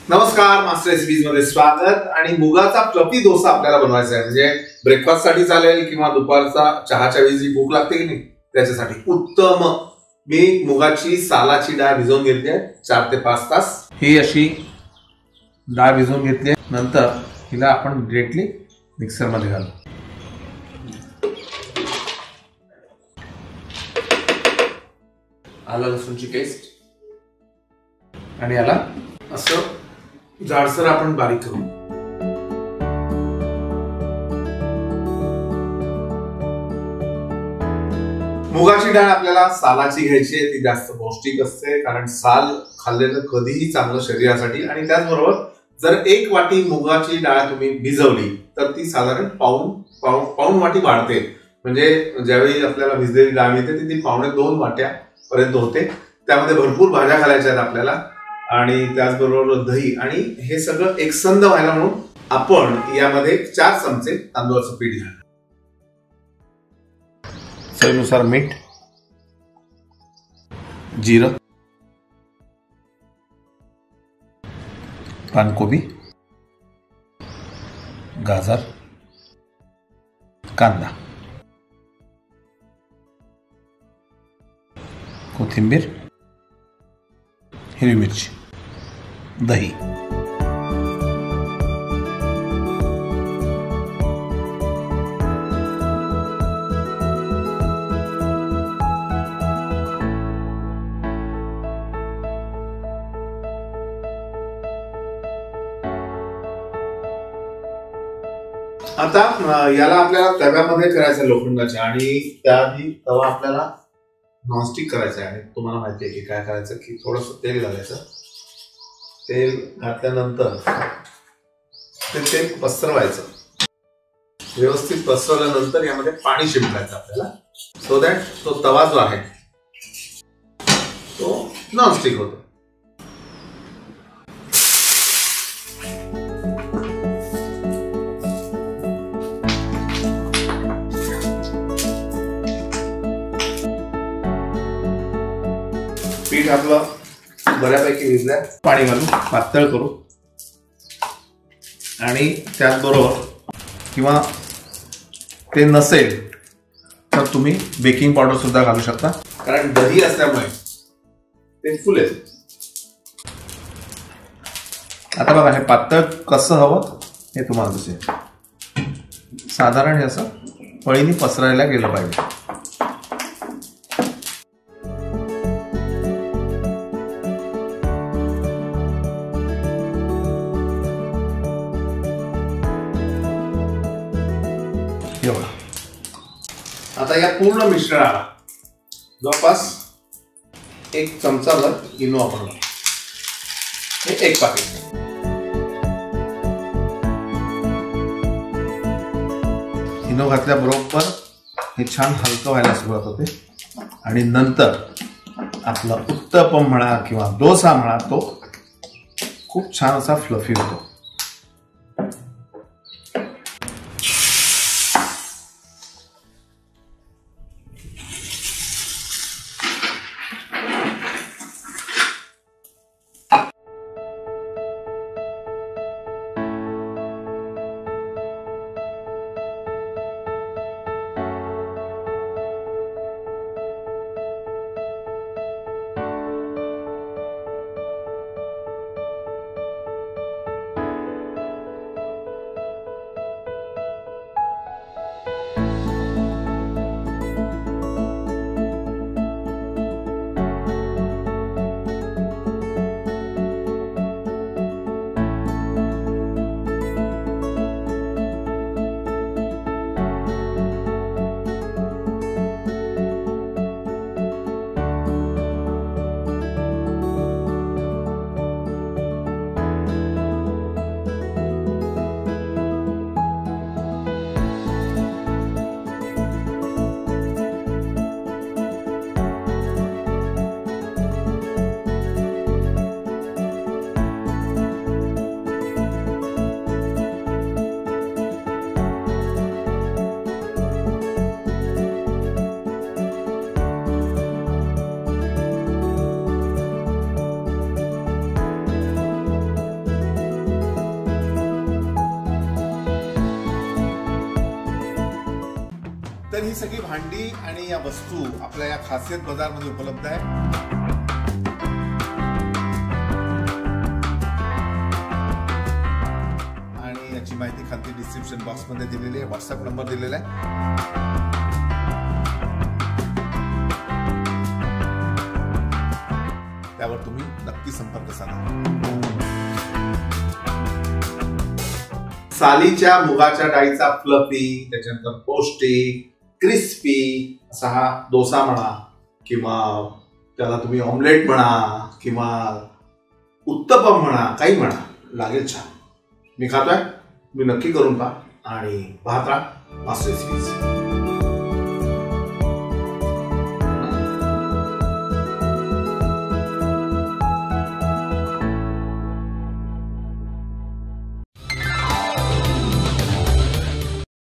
नमस्कार, master recipes मध्ये स्वागत. आणि मुगाचा फ्लफी डोसा आपल्याला बनवायचा आहे. म्हणजे ब्रेकफास्ट साठी चालेल किंवा दुपारचा चहाच्या वेळी जी भूक लागते की नाही त्याच्यासाठी उत्तम. मी मुगाची सालाची डाळ भिजवून घेतली आहे 4 ते 5 तास. ही अशी डाळ भिजवून घेतली आहे. नंतर हिला आपण डिरेक्टली मिक्सर मध्ये घालू. आलं लसूणची पेस्ट आणि याला असं जाडसर आपण बारीक करू. मुगाची डाळ आपल्याला सालाची घ्यायची आहे. ती जास्त पौष्टिक असते कारण साल खाल्लेलं कधीही चांगलं शरीरासाठी. आणि त्याचबरोबर जर 1 वाटी मुगाची डाळ तुम्ही भिजवली तर ती साधारण पाऊण वाटी वाढते. म्हणजे ज्यावेळी आपल्याला भिजलेली डाळ मिळते ती 1.25 वाट्या पर्यंत होते. त्यामध्ये भरपूर भाज्या घालायच्या आहेत आपल्याला आणि त्याचबरोबर दही. आणि हे सगळं एकसंध व्हायला म्हणून आपण यामध्ये 4 चमचे तांदूळाचं पीठ घालू. चवीनुसार मीठ, जिरं, पानकोबी, गाजर, कांदा, कोथिंबीर, हिरवी मिरची, दही. आता याला आपल्याला तव्यामध्ये करायचं लोखंडाच्या. आणि त्याआधी तवा आपल्याला नॉनस्टिक करायचं आहे. आणि तुम्हाला माहिती आहे की काय करायचं की थोडंसं तेल घालायचं. तेल घातल्यानंतर ते तेल पसरवायचं. व्यवस्थित पसरवल्यानंतर यामध्ये पाणी शिंपडायचं आपल्याला, सो दॅट तो तवा जो आहे तो नॉनस्टिक होतो. पीठ आपलं बऱ्यापैकी भिजलंय. पाणी घालून पातळ करू. आणि त्याचबरोबर किंवा ते नसेल तर तुम्ही बेकिंग पावडर सुद्धा घालू शकता कारण दही असल्यामुळे ते फुलेल. आता बघा हे पातळ कसं हवं हे तुम्हाला दिसेल. साधारण हे असं पळीने पसरायला गेलं पाहिजे. आता या पूर्ण मिश्रणाला जवळपास 1 चमचाभर इनो आपण हे 1 पाकीट. इनो घातल्याबरोबर हे छान हलकं व्हायला सुरुवात होते. आणि नंतर आपला उत्तपम म्हणा किंवा डोसा म्हणा तो खूप छान असा फ्लफी होतो. ही सगळी भांडी आणि या वस्तू आपल्या या खासियत बाजारमध्ये उपलब्ध आहे. याची माहिती खाली डिस्क्रिप्शन बॉक्स मध्ये दिलेली आहे. व्हॉट्सअप नंबर दिलेला आहे. त्यावर तुम्ही नक्की संपर्क साधा. सालीच्या मुगाच्या डाळीचा फ्लफी, त्याच्यानंतर पौष्टिक क्रिस्पी असा हा डोसा म्हणा किंवा त्याला तुम्ही ऑमलेट म्हणा किंवा उत्तपम म्हणा, काही म्हणा, लागेल छान. मी खातोय, मी नक्की करून पहा आणि पाहत राहा मास्टर रेसिपीज.